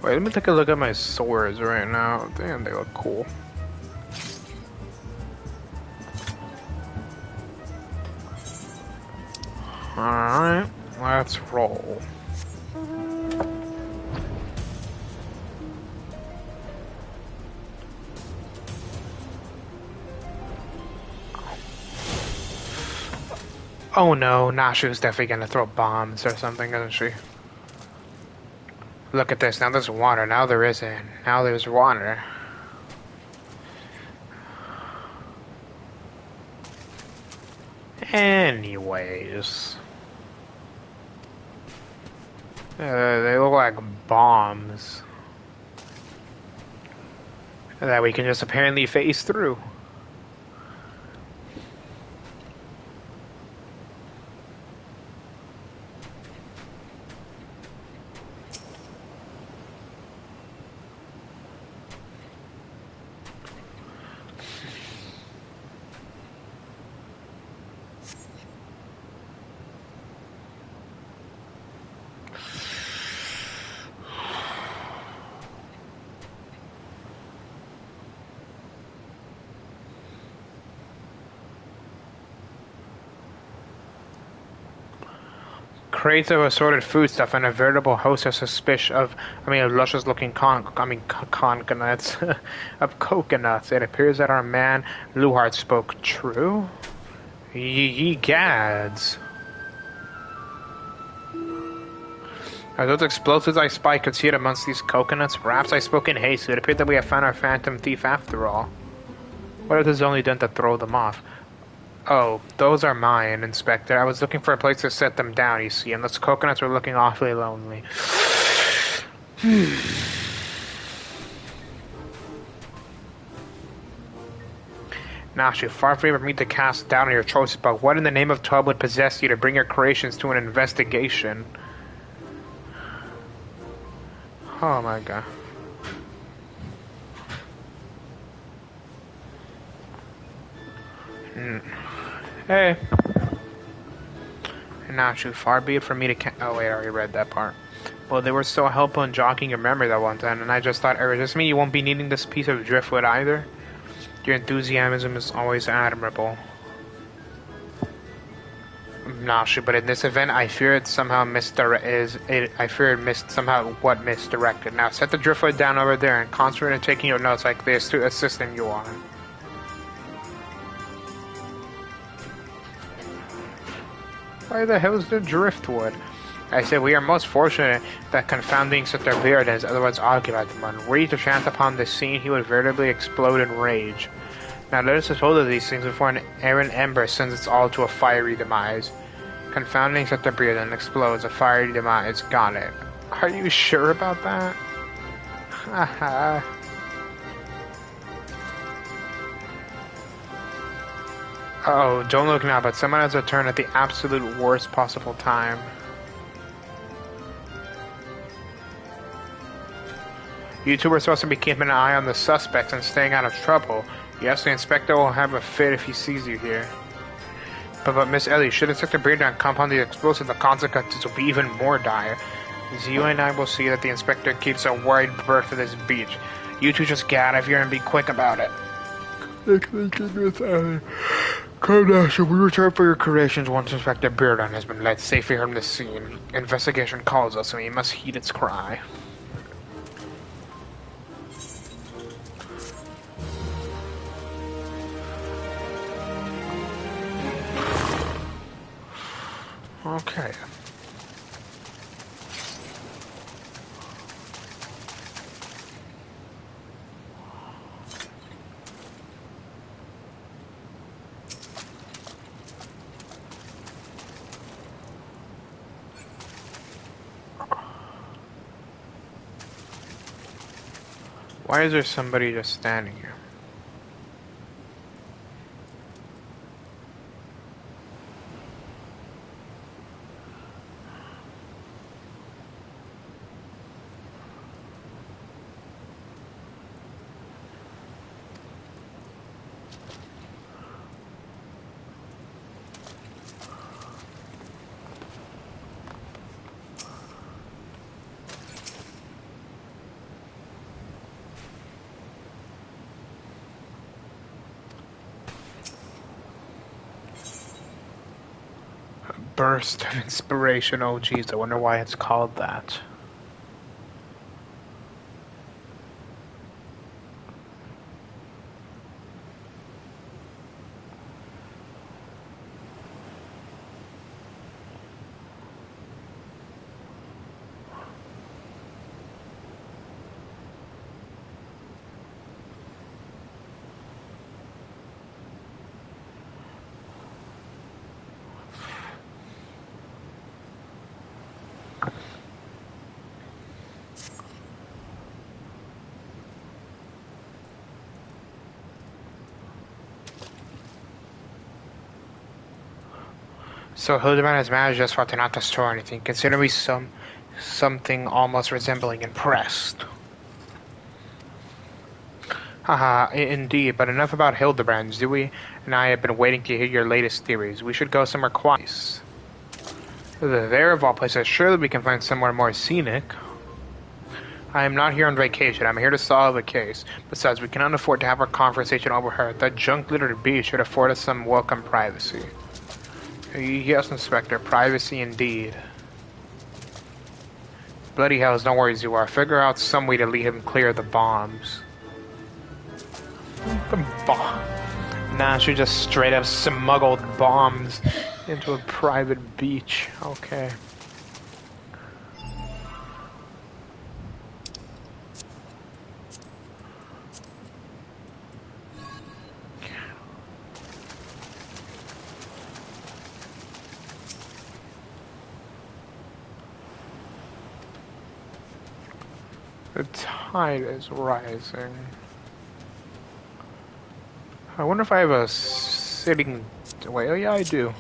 Wait, let me take a look at my swords right now. Damn, they look cool. Alright, let's roll. Oh no, Nashu's definitely gonna throw bombs or something, isn't she? Look at this, now there's water, now there isn't. Now there's water. Anyways. They look like bombs that we can just apparently phase through. Crates of assorted foodstuff and a veritable host of luscious-looking coconuts, of coconuts. It appears that our man Luhart spoke true. Ye gads. Are those explosives I spy concealed amongst these coconuts? Perhaps I spoke in haste. It appeared that we have found our phantom thief after all. What if this is only done to throw them off? Oh, those are mine, Inspector. I was looking for a place to set them down, you see, and those coconuts were looking awfully lonely. Now, shoot, far from me to cast down on your choices, but what in the name of Tub would possess you to bring your creations to an investigation? Oh my god. Hey. And now, shoot, far be it from me to oh wait, I already read that part. Well, they were so helpful in jogging your memory that one time, and I just thought, does this mean you won't be needing this piece of driftwood either? Your enthusiasm is always admirable. Nah, shoot, but in this event, I fear it somehow I fear it missed somehow what misdirected. Now, set the driftwood down over there and concentrate on taking your notes like the astute assistant you are. Why the hell is there driftwood? I said we are most fortunate that confounding Sister Beard has otherwise occupied the one. Were he to chance upon this scene, he would veritably explode in rage. Now let us dispose of these things before an errant ember sends us all to a fiery demise. Confounding Sister Beard and explodes, a fiery demise. Got it. Are you sure about that? Haha. Oh, don't look now, but someone has returned at the absolute worst possible time. You two are supposed to be keeping an eye on the suspects and staying out of trouble. Yes, the inspector will have a fit if he sees you here. But Miss Ellie, should Inspector Beardown compound the explosive, the consequences will be even more dire. As you and I will see that the inspector keeps a wide berth at this beach. You two just get out of here and be quick about it. Come now, shall we return for your creations once Inspector Beardown has been led safely from the scene? Investigation calls us and we must heed its cry. Okay. Why is there somebody just standing here? Burst of inspiration. Oh geez, I wonder why it's called that. So Hildebrand has managed thus far to not destroy anything. Consider me something almost resembling impressed. Haha, indeed, but enough about Hildebrand. Zooey and I have been waiting to hear your latest theories. We should go somewhere quiet. There, of all places, surely we can find somewhere more scenic. I am not here on vacation. I'm here to solve a case. Besides, we cannot afford to have our conversation overheard. That junk-littered beach should afford us some welcome privacy. Yes, Inspector. Privacy indeed. Bloody hells, don't worry, Zoo. I'll figure out some way to leave him clear of the bombs. The bomb? Nah, she just straight up smuggled bombs into a private beach. Okay. The tide is rising. I wonder if I have a sitting... Wait, oh yeah, I do.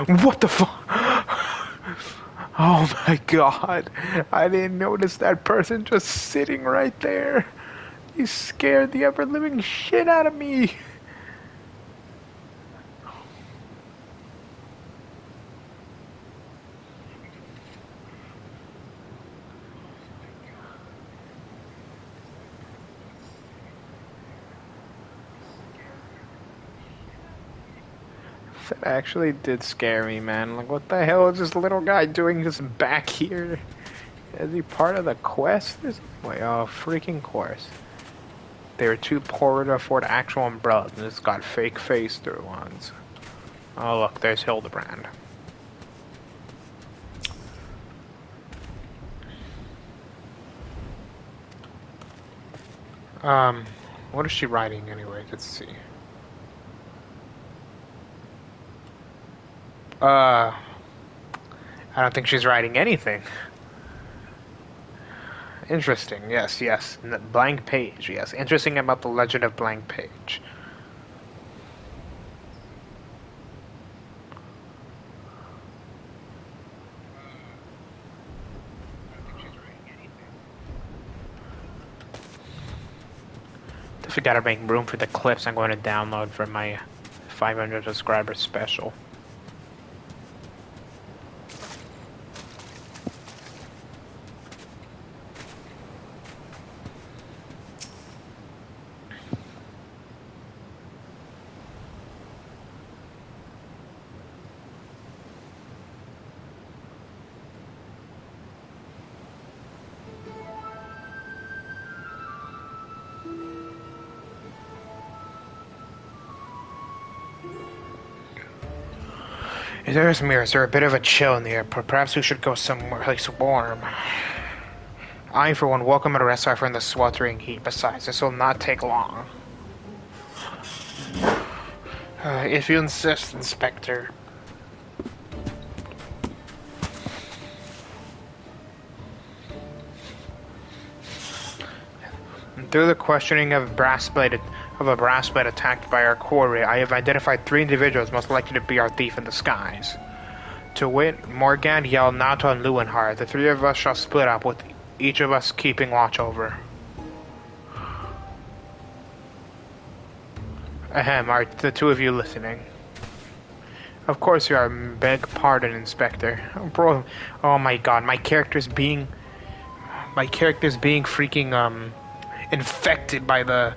What the fuck? Oh my god. I didn't notice that person just sitting right there. He scared the ever living shit out of me. That actually did scare me, man. Like, what the hell is this little guy doing just back here? Is he part of the quest? Wait, oh, freaking course. They were too poor to afford actual umbrellas, and it's got fake face-through ones. Oh, look, there's Hildebrand. What is she writing anyway? Let's see. I don't think she's writing anything. Interesting, yes. Blank page, yes. Interesting about the legend of blank page. If we gotta make room for the clips I'm going to download for my 500 subscriber special. There's mirrors. There's a bit of a chill in the air. Perhaps we should go somewhere place warm. I, for one, welcome at a restaurant from the sweltering heat. Besides, this will not take long. If you insist, Inspector. Through the questioning of a brass blade attacked by our quarry, I have identified 3 individuals most likely to be our thief in disguise. To wit, Morgan, Yell, Nato, and Lewenhard. The 3 of us shall split up, with each of us keeping watch over. Ahem, are the 2 of you listening? Of course you are. Beg pardon, Inspector. Bro, oh my god, my character's being freaking infected by the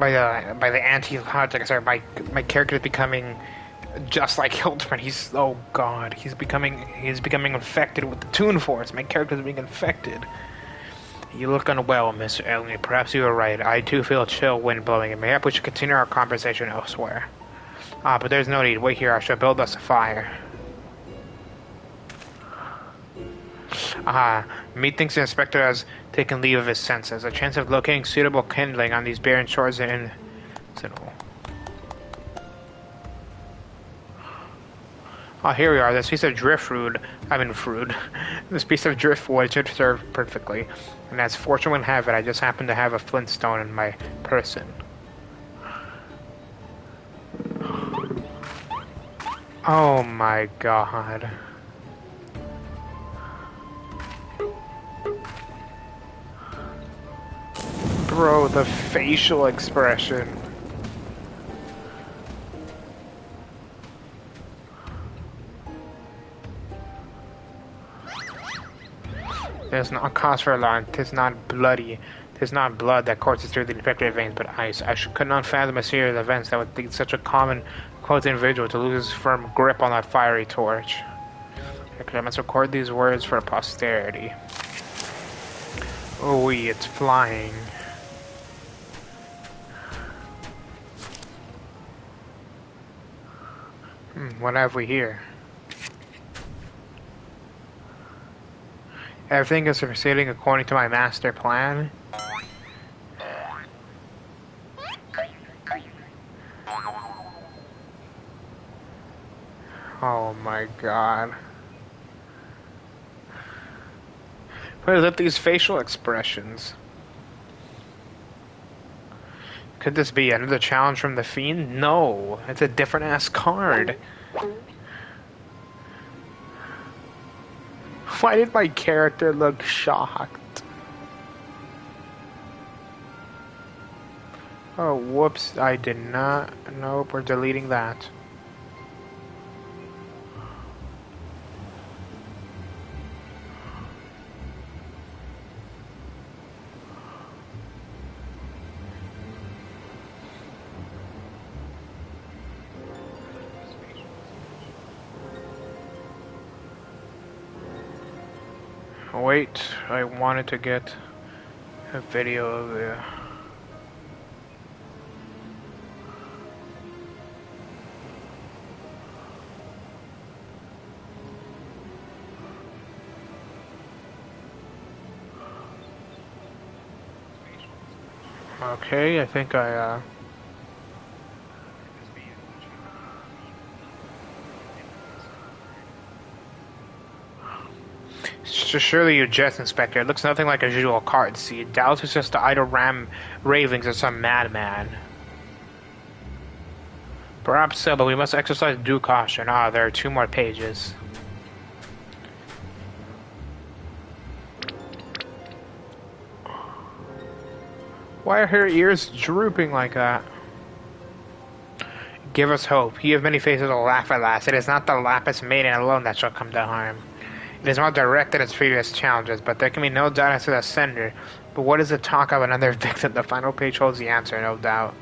anti-logic. Sorry, my character is becoming just like Hildebrand. He's becoming infected with the Toon Force. My character is being infected. You look unwell, Mr. Elney. Perhaps you are right. I too feel a chill wind blowing, and maybe we should continue our conversation elsewhere. But there's no need. Wait here. I shall build us a fire. Methinks the Inspector has taken leave of his senses. A chance of locating suitable kindling on these barren shores Oh, here we are. This piece of driftwood. I mean, fruit. This piece of driftwood should serve perfectly. And as fortune would have it, I just happen to have a flintstone in my person. Oh my god. Bro, the facial expression. There's no cause for alarm. 'Tis not bloody. 'Tis not blood that courses through the infected veins, but ice. Could not fathom a series of events that would lead such a common, quote, individual to lose his firm grip on that fiery torch. I must record these words for posterity. Oh, it's flying. What have we here? Everything is proceeding according to my master plan. Oh my god. What is up these facial expressions? Could this be another challenge from the Fiend? No, it's a different ass card. Why did my character look shocked? Oh, whoops, I did not. Nope, we're deleting that. Wait, I wanted to get a video of the... Okay, I think I, Surely you jest, Inspector. It looks nothing like a usual card. See, Dallas is just the idle ravings of some madman. Perhaps so, but we must exercise due caution. Ah, there are 2 more pages. Why are her ears drooping like that? Give us hope. Ye of many faces will laugh at last. It is not the lapis maiden alone that shall come to harm. It is more direct than its previous challenges, but there can be no doubt as to the sender. But what is the talk of another victim? The final page holds the answer, no doubt.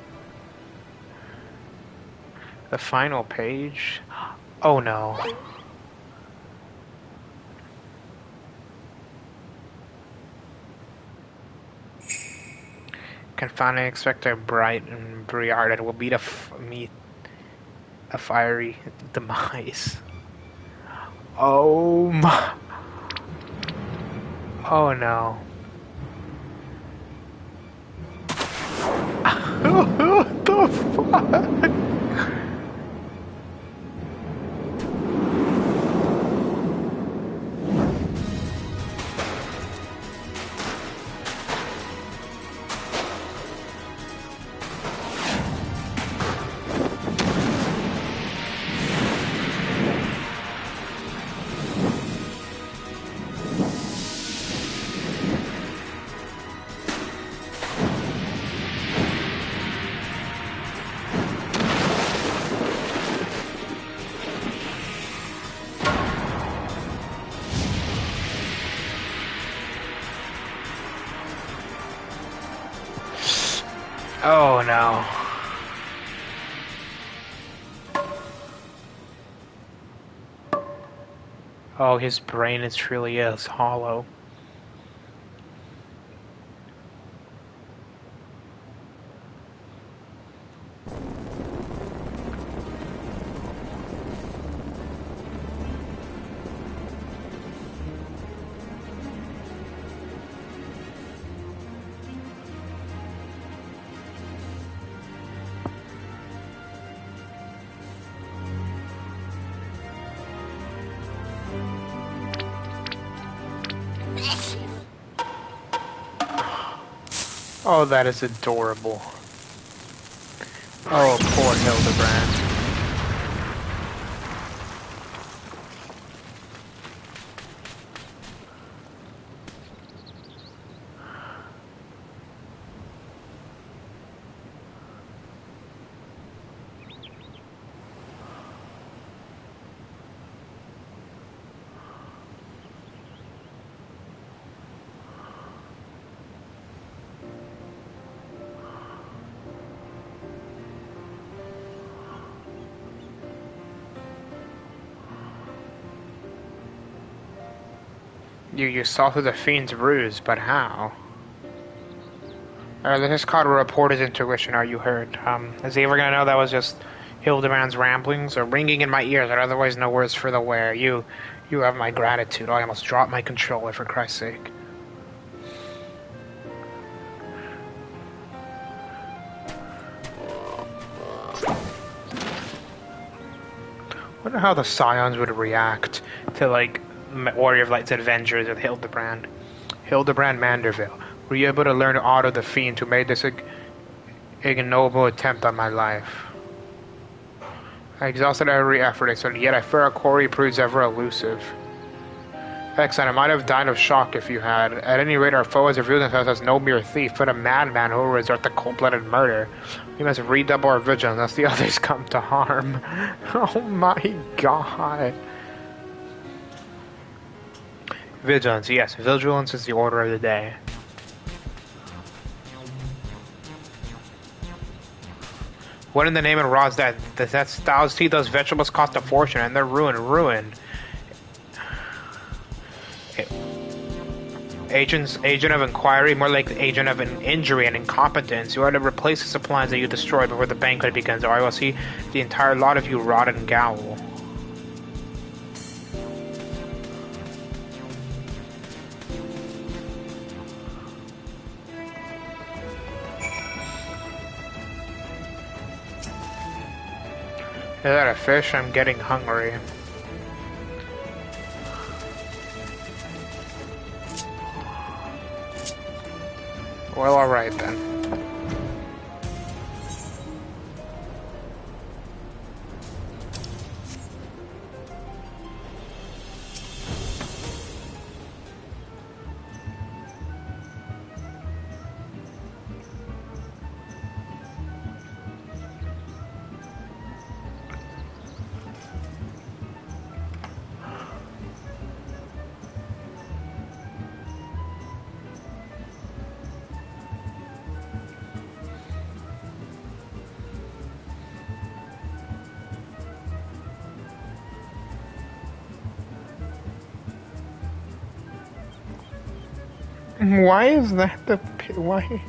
The final page? Oh no. Can finally expect a bright and Briard that will beat meet a fiery demise. Oh my. Oh no. What the fuck? Oh no. Oh, his brain is truly is hollow. Oh, that is adorable. Oh, poor Hildebrand. You saw through the fiend's ruse, but how? Let's just call to report his intuition. Are you heard? Is he ever gonna know that was just Hildebrand's ramblings, or ringing in my ears, or otherwise no words for the wear? You have my gratitude. I almost dropped my controller for Christ's sake. Wonder how the Scions would react to like Warrior of Light's adventures with Hildebrand. Hildebrand Manderville. Were you able to learn to auto the fiend who made this ignoble attempt on my life? I exhausted every effort, yet I fear our quarry proves ever elusive. Excellent, I might have died of shock if you had. At any rate, our foe has revealed himself as no mere thief, but a madman who will resort to cold-blooded murder. We must redouble our vigilance lest the others come to harm. Oh my god. Vigilance, yes. Vigilance is the order of the day. What in the name of Ra's that? See, those vegetables cost a fortune and they're ruined. Agent of inquiry, more like agent of an injury and incompetence. You are to replace the supplies that you destroyed before the banquet begins, or I will see the entire lot of you rot and gowl. Is that a fish? I'm getting hungry. Well, alright then. Why is that the... why?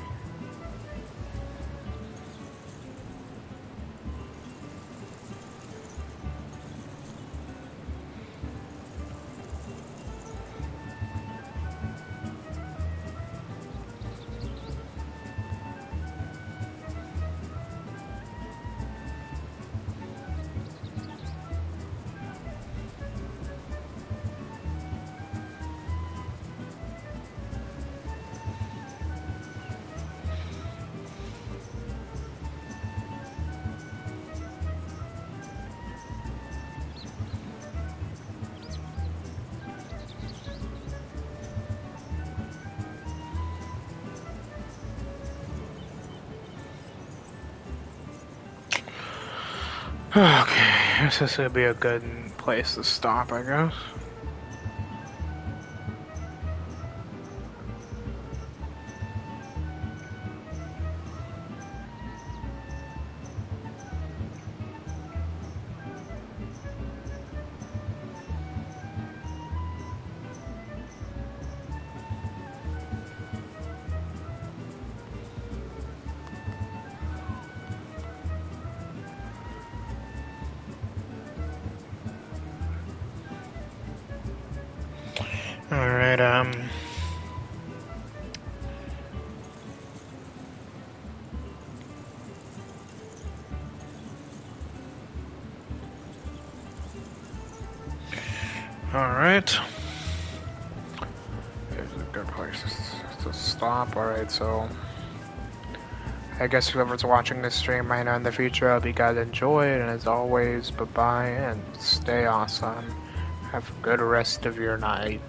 Okay, this would be a good place to stop, I guess. Alright, Alright. is a good place to stop. Alright, so I guess whoever's watching this stream right now in the future, I hope you guys enjoy it, and as always, bye-bye, and stay awesome. Have a good rest of your night.